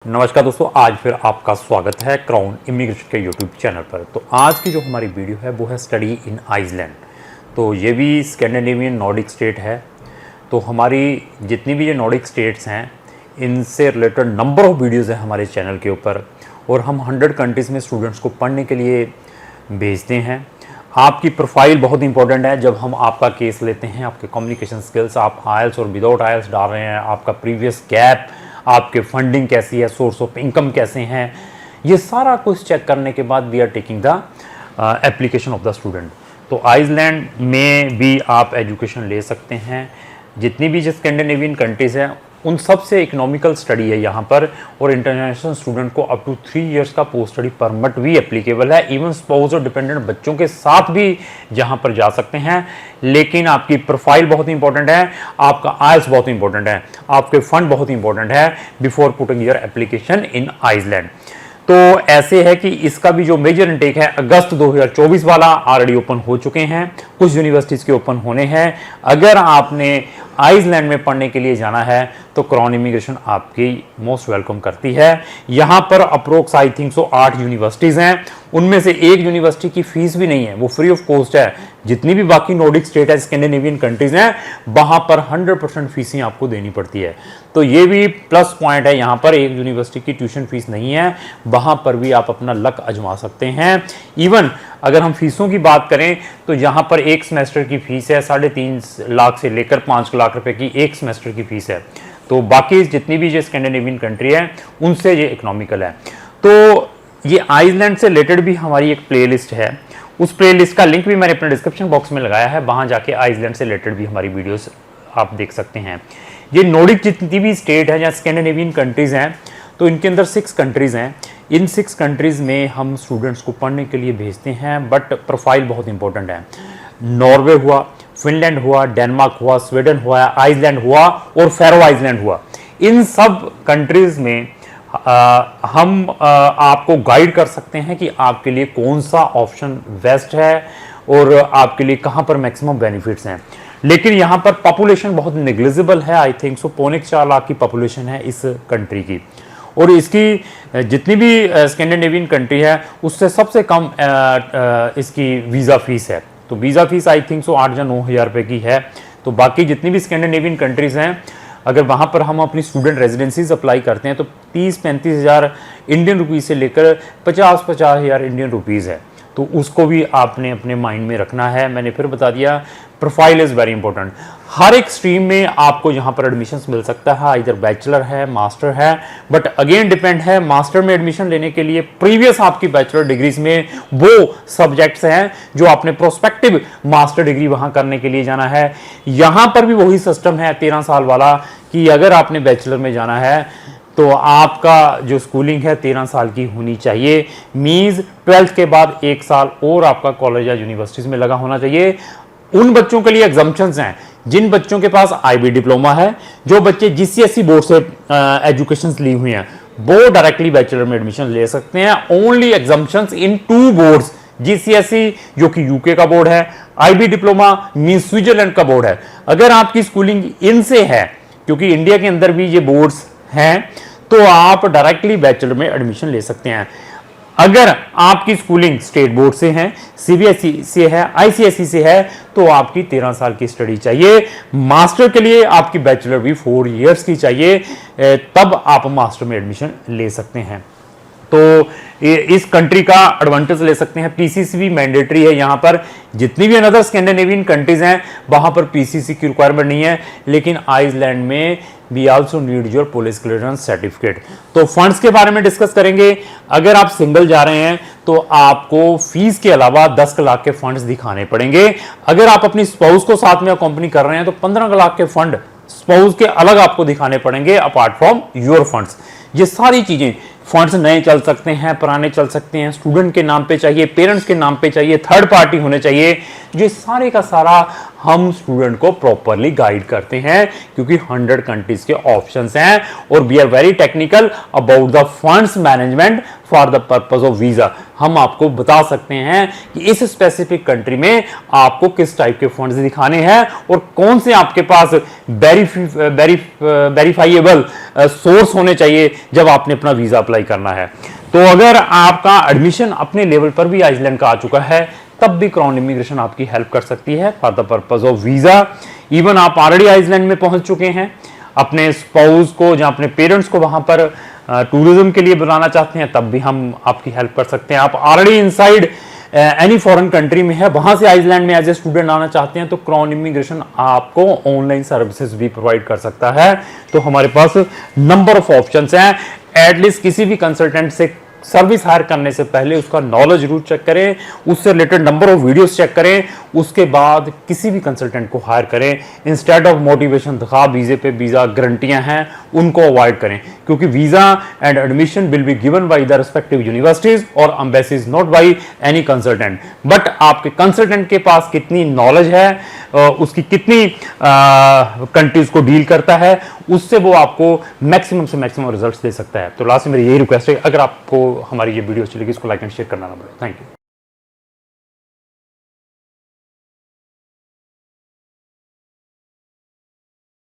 नमस्कार दोस्तों, आज फिर आपका स्वागत है क्राउन इमिग्रेशन के यूट्यूब चैनल पर। तो आज की जो हमारी वीडियो है वो है स्टडी इन आइसलैंड। तो ये भी स्कैंडिनेवियन नॉर्डिक स्टेट है। तो हमारी जितनी भी ये नॉर्डिक स्टेट्स हैं इनसे रिलेटेड नंबर ऑफ़ वीडियोज़ हैं हमारे चैनल के ऊपर, और हम 100 कंट्रीज़ में स्टूडेंट्स को पढ़ने के लिए भेजते हैं। आपकी प्रोफाइल बहुत इंपॉर्टेंट है। जब हम आपका केस लेते हैं, आपके कम्युनिकेशन स्किल्स, आप आइल्स और विदाउट आइल्स डाल रहे हैं, आपका प्रीवियस गैप, आपके फंडिंग कैसी है, सोर्स ऑफ इनकम कैसे हैं, ये सारा कुछ चेक करने के बाद we are taking the application of the student. तो आइसलैंड में भी आप एजुकेशन ले सकते हैं। जितनी भी स्कैंडिनेवियन कंट्रीज़ हैं उन सब से इकोनॉमिकल स्टडी है यहाँ पर, और इंटरनेशनल स्टूडेंट को अप टू 3 इयर्स का पोस्ट स्टडी परमिट भी एप्लीकेबल है। इवन स्पाउस और डिपेंडेंट बच्चों के साथ भी यहाँ पर जा सकते हैं। लेकिन आपकी प्रोफाइल बहुत इंपॉर्टेंट है, आपका आइल्स बहुत इंपॉर्टेंट है, आपके फंड बहुत इंपॉर्टेंट है before putting your application in Iceland. तो ऐसे है कि इसका भी जो मेजर इनटेक है अगस्त 2024 वाला ऑलरेडी ओपन हो चुके हैं, कुछ यूनिवर्सिटीज़ के ओपन होने हैं। अगर आपने आइसलैंड में पढ़ने के लिए जाना है तो क्राउन इमिग्रेशन आपकी मोस्ट वेलकम करती है। यहाँ पर approx I think so 8 universities हैं, उनमें से एक यूनिवर्सिटी की फीस भी नहीं है, वो फ्री ऑफ कॉस्ट है। जितनी भी बाकी नॉर्डिक स्टेट है, स्कैंडिनेवियन कंट्रीज़ हैं, वहाँ पर 100% फीसें आपको देनी पड़ती है। तो ये भी प्लस पॉइंट है। यहाँ पर एक यूनिवर्सिटी की ट्यूशन फीस नहीं है, वहाँ पर भी आप अपना लक आजमा सकते हैं। इवन अगर हम फीसों की बात करें तो यहाँ पर एक सेमेस्टर की फ़ीस है 3.5 लाख से लेकर 5 लाख रुपए की एक सेमेस्टर की फ़ीस है। तो बाकी जितनी भी ये स्कैंडिनेवियन कंट्री है उनसे ये इकोनॉमिकल है। तो ये आइसलैंड से रिलेटेड भी हमारी एक प्लेलिस्ट है, उस प्लेलिस्ट का लिंक भी मैंने अपने डिस्क्रिप्शन बॉक्स में लगाया है, वहाँ जाके आइसलैंड से रिलेटेड भी हमारी वीडियोस आप देख सकते हैं। ये नॉर्डिक जितनी भी स्टेट है या स्कैंडिनेवियन कंट्रीज़ हैं, तो इनके अंदर 6 कंट्रीज़ हैं। इन 6 कंट्रीज़ में हम स्टूडेंट्स को पढ़ने के लिए भेजते हैं, बट प्रोफाइल बहुत इंपॉर्टेंट है। नॉर्वे हुआ, फिनलैंड हुआ, डेनमार्क हुआ, स्वीडन हुआ, आइसलैंड हुआ और फेरो आइसलैंड हुआ। इन सब कंट्रीज़ में हम आपको गाइड कर सकते हैं कि आपके लिए कौन सा ऑप्शन बेस्ट है और आपके लिए कहाँ पर मैक्सिमम बेनिफिट्स हैं। लेकिन यहाँ पर पॉपुलेशन बहुत नेग्लिजिबल है, आई थिंक सो 4.25 लाख की पॉपुलेशन है इस कंट्री की, और इसकी जितनी भी स्कैंडिनेवियन कंट्री है उससे सबसे कम इसकी वीज़ा फीस है। तो visa fees I think so 8 या 9 हज़ार रुपये की है। तो बाकी जितनी भी स्कैंडिनेवियन कंट्रीज़ हैं, अगर वहाँ पर हम अपनी स्टूडेंट रेजिडेंसीज अप्लाई करते हैं तो 30-35 हज़ार इंडियन रुपीज़ से लेकर 50-50 हज़ार इंडियन रुपीज़ है। तो उसको भी आपने अपने माइंड में रखना है। मैंने फिर बता दिया, प्रोफाइल इज़ वेरी इंपॉर्टेंट। हर एक स्ट्रीम में आपको यहाँ पर एडमिशन्स मिल सकता है, इधर बैचलर है, मास्टर है, बट अगेन डिपेंड है। मास्टर में एडमिशन लेने के लिए प्रीवियस आपकी बैचलर डिग्रीज में वो सब्जेक्ट्स हैं जो आपने प्रोस्पेक्टिव मास्टर डिग्री वहाँ करने के लिए जाना है। यहाँ पर भी वही सिस्टम है 13 साल वाला, कि अगर आपने बैचलर में जाना है तो आपका जो स्कूलिंग है 13 साल की होनी चाहिए। मीन्स 12th के बाद 1 साल और आपका कॉलेज या यूनिवर्सिटीज़ में लगा होना चाहिए। उन बच्चों के लिए एग्जम्पशंस हैं जिन बच्चों के पास IB डिप्लोमा है, जो बच्चे GCSE बोर्ड से एजुकेशन ली हुई हैं, वो डायरेक्टली बैचलर में एडमिशन ले सकते हैं। ओनली एग्जम्पशंस इन 2 बोर्ड्स, GCSE जो कि यूके का बोर्ड है, IB डिप्लोमा मीन्स स्विट्जरलैंड का बोर्ड है। अगर आपकी स्कूलिंग इनसे है, क्योंकि इंडिया के अंदर भी ये बोर्ड्स हैं, तो आप डायरेक्टली बैचलर में एडमिशन ले सकते हैं। अगर आपकी स्कूलिंग स्टेट बोर्ड से है, CBSE से है, ICSE से है, तो आपकी 13 साल की स्टडी चाहिए। मास्टर के लिए आपकी बैचलर भी 4 इयर्स की चाहिए, तब आप मास्टर में एडमिशन ले सकते हैं। तो इस कंट्री का एडवांटेज ले सकते हैं। PCC भी मैंडेटरी है यहाँ पर। जितनी भी अनदर स्कैंडिनेवियन कंट्रीज हैं वहाँ पर PCC की रिक्वायरमेंट नहीं है, लेकिन आइसलैंड में we also need your police clearance certificate. तो फंड्स के बारे में डिस्कस करेंगे। अगर आप सिंगल जा रहे हैं तो आपको फीस के अलावा 10 लाख के फंड्स दिखाने पड़ेंगे। अगर आप अपनी स्पाउस को साथ में कंपनी कर रहे हैं तो 15 लाख के फंड स्पाउस के अलग आपको दिखाने पड़ेंगे अपार्ट फ्रॉम योर फंड्स। ये सारी चीजें फंड्स नए चल सकते हैं, पुराने चल सकते हैं, स्टूडेंट के नाम पे चाहिए, पेरेंट्स के नाम पे चाहिए, थर्ड पार्टी होने चाहिए, ये सारे का सारा हम स्टूडेंट को प्रॉपरली गाइड करते हैं, क्योंकि 100 कंट्रीज के ऑप्शंस हैं और we are very technical about the funds management for the purpose of visa. हम आपको बता सकते हैं कि इस स्पेसिफिक कंट्री में आपको किस टाइप के फंड्स दिखाने हैं और कौन से आपके पास वेरीफाइएबल सोर्स होने चाहिए जब आपने अपना वीजा अप्लाई करना है। तो अगर आपका एडमिशन अपने लेवल पर भी आइसलैंड का आ चुका है, तब भी क्राउन इमिग्रेशन आपकी हेल्प कर सकती है for the purpose of visa. Even आप ऑलरेडी आइसलैंड में पहुंच चुके हैं, अपने स्पाउस को या अपने पेरेंट्स को वहां पर टूरिज्म के लिए बुलाना चाहते हैं, तब भी हम आपकी हेल्प कर सकते हैं। आप already inside any foreign country में है, वहां से आइसलैंड में एज ए स्टूडेंट आना चाहते हैं, तो क्राउन इमिग्रेशन आपको ऑनलाइन सर्विसेज भी प्रोवाइड कर सकता है। तो हमारे पास नंबर ऑफ ऑप्शंस हैं। एटलीस्ट किसी भी कंसल्टेंट से सर्विस हायर करने से पहले उसका नॉलेज जरूर चेक करें, उससे related number of videos check करें, उसके बाद किसी भी कंसल्टेंट को हायर करें। इंस्टेड ऑफ मोटिवेशन दिखा वीजे पे वीजा गारंटियां हैं, उनको अवॉइड करें, क्योंकि visa and admission will be given by the respective universities और embassies, not by any consultant. But आपके कंसल्टेंट के पास कितनी नॉलेज है, उसकी कितनी कंट्रीज को डील करता है, उससे वो आपको मैक्सिमम से मैक्सिमम रिजल्ट्स दे सकता है। तो लास्ट में मेरी यही रिक्वेस्ट है, अगर आपको हमारी ये वीडियो अच्छी लगी इसको लाइक एंड शेयर करना ना भूलें। Thank you.